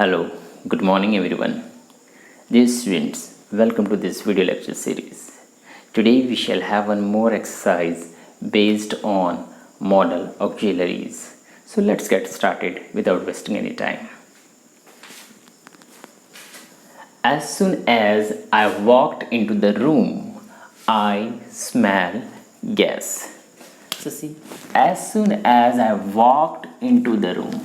Hello, good morning everyone. Dear students, welcome to this video lecture series. Today we shall have one more exercise based on modal auxiliaries. So let's get started without wasting any time. As soon as I walked into the room, I smell gas. So see, as soon as I walked into the room,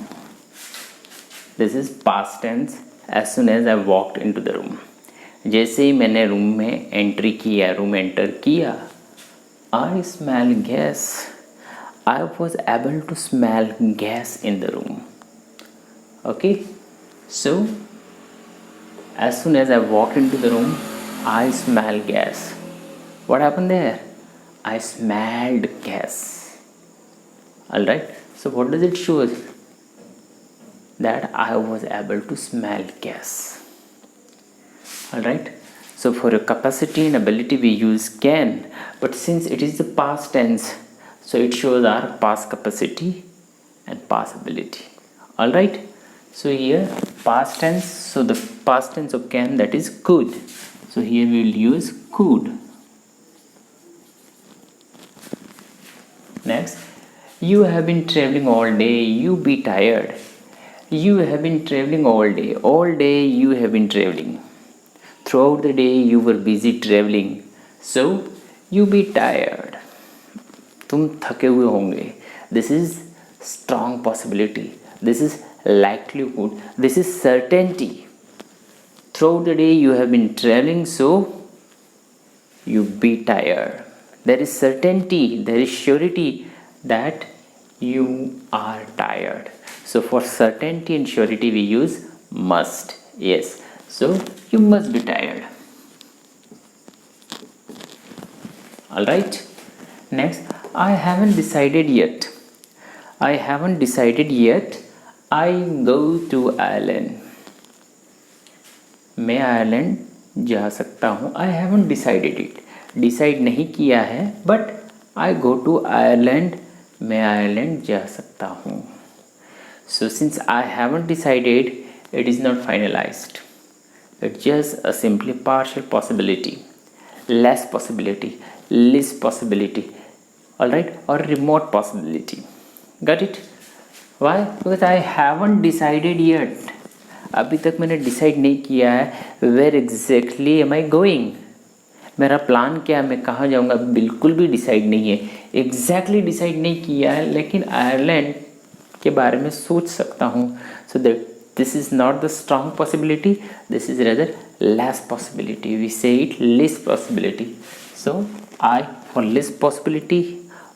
this is past tense. As soon as I walked into the room, जैसे ही मैंने room में entry किया, room enter किया, I smell gas. I was able to smell gas in the room. Okay, so as soon as I walked into the room, I smell gas. What happened there? I smelled gas. Alright, so what does it show? That I was able to smell gas. Alright, so for a capacity and ability we use can, but since it is the past tense, so it shows our past capacity and past ability. Alright, so here past tense, so the past tense of can, that is could. So here we will use could. Next, you have been traveling all day, you be tired. You have been traveling all day. All day you have been traveling. Throughout the day you were busy traveling. So you be tired. तुम थके हुए होंगे. This is strong possibility. This is likelihood. This is certainty. Throughout the day you have been traveling, so you be tired. There is certainty. There is surety that you are tired. So for certainty and surety we use must. Yes, so you must be tired. Alright, next, I haven't decided yet. I haven't decided yet. I go to Ireland. मैं Ireland जा सकता हूँ. I haven't decided it. Decide नहीं किया है, but I go to Ireland. मैं Ireland जा सकता हूँ. So since I haven't decided, it is not finalized. It's just a simply partial possibility, less possibility, least possibility, alright, or remote possibility. Got it? Why? Because I haven't decided yet. अभी तक मैंने decide नहीं किया है where exactly am I going. मेरा plan क्या है, मैं कहाँ जाऊँगा, बिल्कुल भी डिसाइड नहीं है. एग्जैक्टली डिसाइड नहीं किया है, लेकिन आयरलैंड के बारे में सोच सकता हूँ. So that this is not the strong possibility, this is rather less possibility. We say it less possibility. So I for less possibility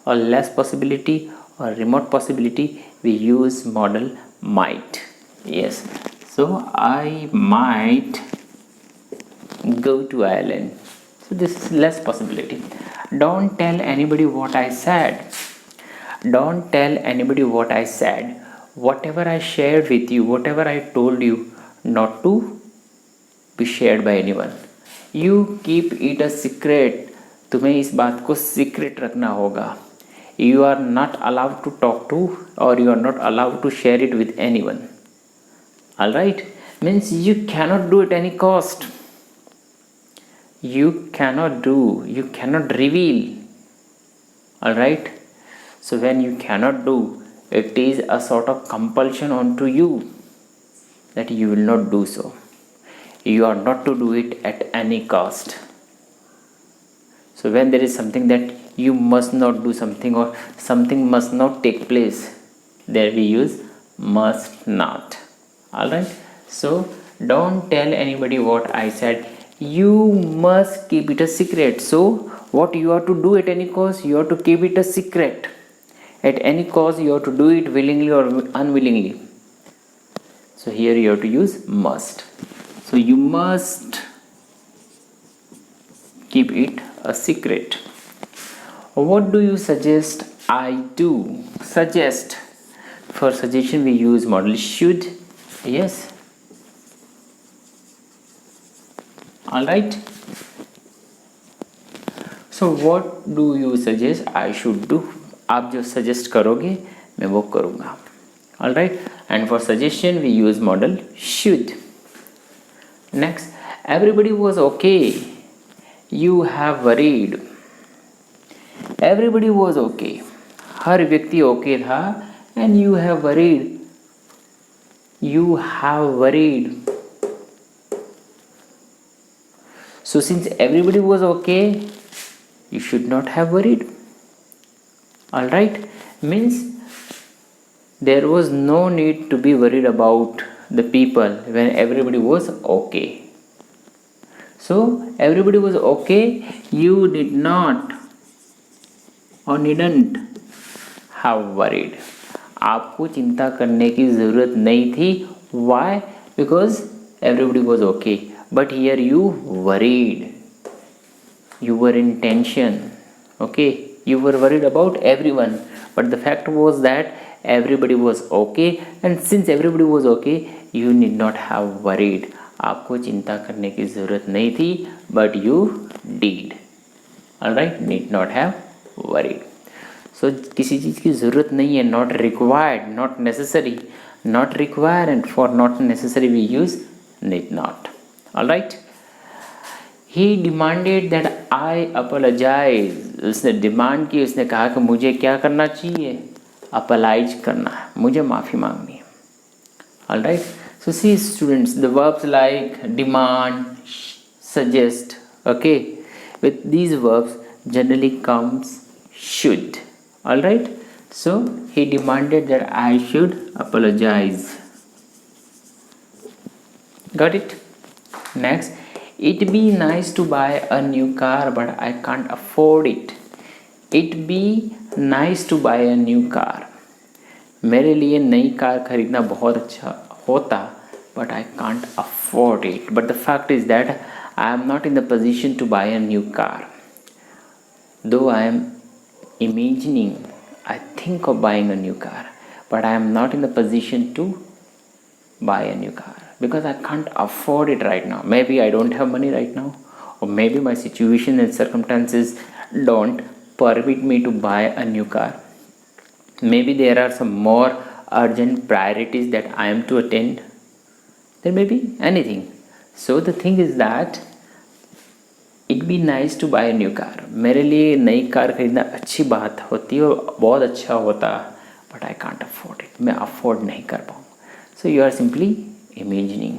और लेस पॉसिबिलिटी और remote possibility we use modal might. Yes, so I might go to Ireland. So this is less possibility. Don't tell anybody what I said. Don't tell anybody what I said. Whatever I shared with you, whatever I told you, not to be shared by anyone. You keep it a secret. तुम्हें इस बात को secret रखना होगा. You are not allowed to talk to, or you are not allowed to share it with anyone. Alright? Means you cannot do at any cost. You cannot reveal. Alright? So when you cannot do, it is a sort of compulsion onto you that you will not do so. You are not to do it at any cost. So when there is something that you must not do something, or something must not take place, there we use must not. Alright? So don't tell anybody what I said. You must keep it a secret. So what you have to do at any cost, you have to keep it a secret. At any cost you have to do it willingly or unwillingly. So here you have to use must. So you must keep it a secret. What do you suggest I do? Suggest. For suggestion we use modal should. Yes. Alright. So what do you suggest I should do? आप जो suggest करोगे मैं वो करूँगा. All right, and for suggestion we use modal should. Next, everybody was okay, you have worried. Everybody was okay, हर व्यक्ति okay था, and you have worried, you have worried. So since everybody was okay, you should not have worried. All right, means there was no need to be worried about the people when everybody was okay. So everybody was okay, you did not or needn't have worried. आपको चिंता करने की ज़रूरत नहीं थी. Why? Because everybody was okay. But here you worried. You were in tension. Okay? You were worried about everyone. But the fact was that everybody was okay. And since everybody was okay, you need not have worried. आपको चिंता करने की ज़रूरत नहीं थी. But you did. Alright? Need not have worried. So किसी चीज़ की ज़रूरत नहीं है. Not required. Not necessary. Not required, and for not necessary we use need not. Alright? He demanded that I apologize. उसने डिमांड की, उसने कहा कि मुझे क्या करना चाहिए, अपोलाइज करना है, मुझे माफ़ी मांगनी है. Alright? So see students, the verbs like demand, suggest, okay, with these verbs generally comes should. Alright? So he demanded that I should apologize. Got it? Next, it'd be nice to buy a new car, but I can't afford it. It'd be nice to buy a new car. मेरे लिए नई car खरीदना बहुत अच्छा होता, but I can't afford it. But the fact is that I am not in the position to buy a new car. Though I am imagining, I think of buying a new car, but I am not in the position to buy a new car because I can't afford it right now. Maybe I don't have money right now, or maybe my situation and circumstances don't permit me to buy a new car. Maybe there are some more urgent priorities that I am to attend. There may be anything. So the thing is that it be nice to buy new car. मेरे लिए नई car खरीदना अच्छी बात होती है और बहुत अच्छा होता, but I can't afford it. मैं अफोर्ड नहीं कर पाऊँ. So you are simply imagining.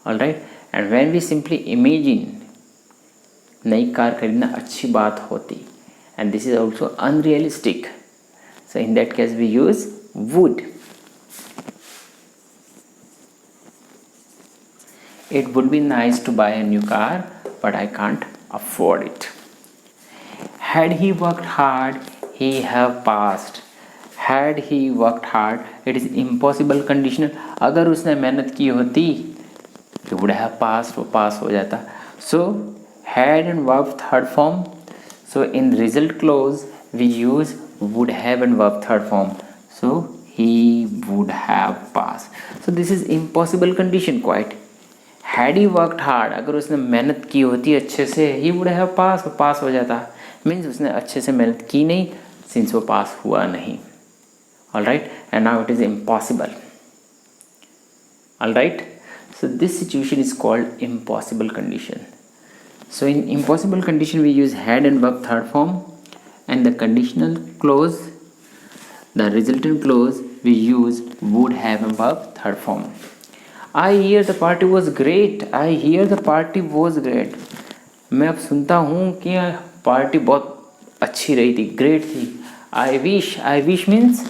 Alright, and when we simply imagine, नई कार खरीदना अच्छी बात होती, and this is also unrealistic. So in that case we use would. It would be nice to buy a new car, but I can't afford it. Had he worked hard, he have passed. Had he worked hard, it is impossible conditional. अगर उसने मेहनत की होती, he would have passed, वो पास हो जाता. So had and verb third form. So in result clause we use would have and verb third form. So he would have passed. So this is impossible condition quite. Had he worked hard, अगर उसने मेहनत की होती अच्छे से, he would have pass, वो पास हो जाता. मीन्स उसने अच्छे से मेहनत की नहीं, सिंस वो पास हुआ नहीं. Alright, and now it is impossible. Alright, so this situation is called impossible condition. So in impossible condition we use had and verb third form, and the conditional clause, the resultant clause we use would have and verb third form. I hear the party was great. I hear the party was great. मैं अब सुनता हूँ कि party बहुत अच्छी रही थी, great थी. I wish means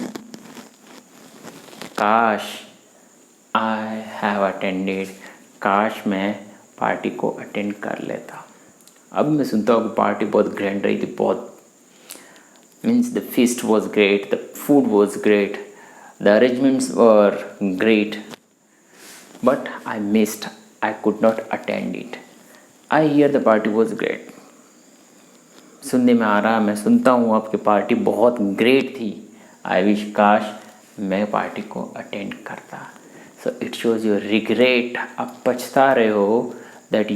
काश. I have attended. काश मैं पार्टी को अटेंड कर लेता. अब मैं सुनता हूँ कि पार्टी बहुत ग्रैंड रही थी, बहुत means the feast was great, the food was great, the arrangements were great. But I missed. I could not attend it. I hear the party was great. सुनने में आ रहा, मैं सुनता हूँ आपकी पार्टी बहुत ग्रेट थी. आई विश, काश मैं पार्टी को अटेंड करता. So it shows your regret. आप पछता रहे हो that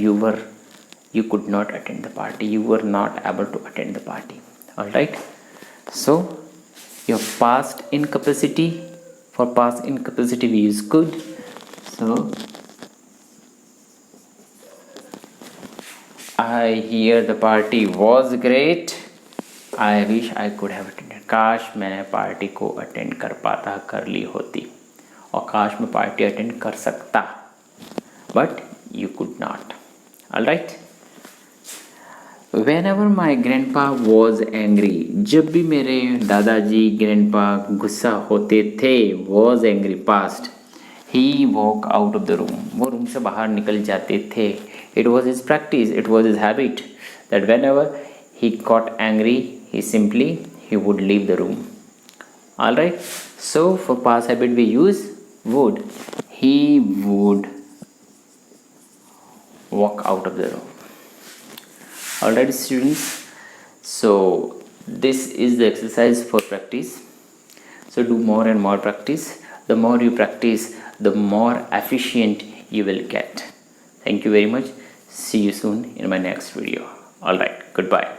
you could not attend the party. You were not able to attend the party. Alright. So your past incapacity For past incapacity we use could. So I hear the party was great. I wish I could have attended. काश मैंने party को attend कर पाता, कर ली होती, और काश मैं पार्टी अटेंड कर सकता, but you could not. Alright. Whenever my grandpa was angry, जब भी मेरे दादाजी grandpa गुस्सा होते थे, was angry past, he walk out of the room, वो रूम से बाहर निकल जाते थे. It was his practice, it was his habit that whenever he got angry, he would leave the room. Alright, so for past habit we use would. He would walk out of the room. Alright students, so this is the exercise for practice. So do more and more practice. The more you practice, the more efficient you will get. Thank you very much. See you soon in my next video. Alright, goodbye.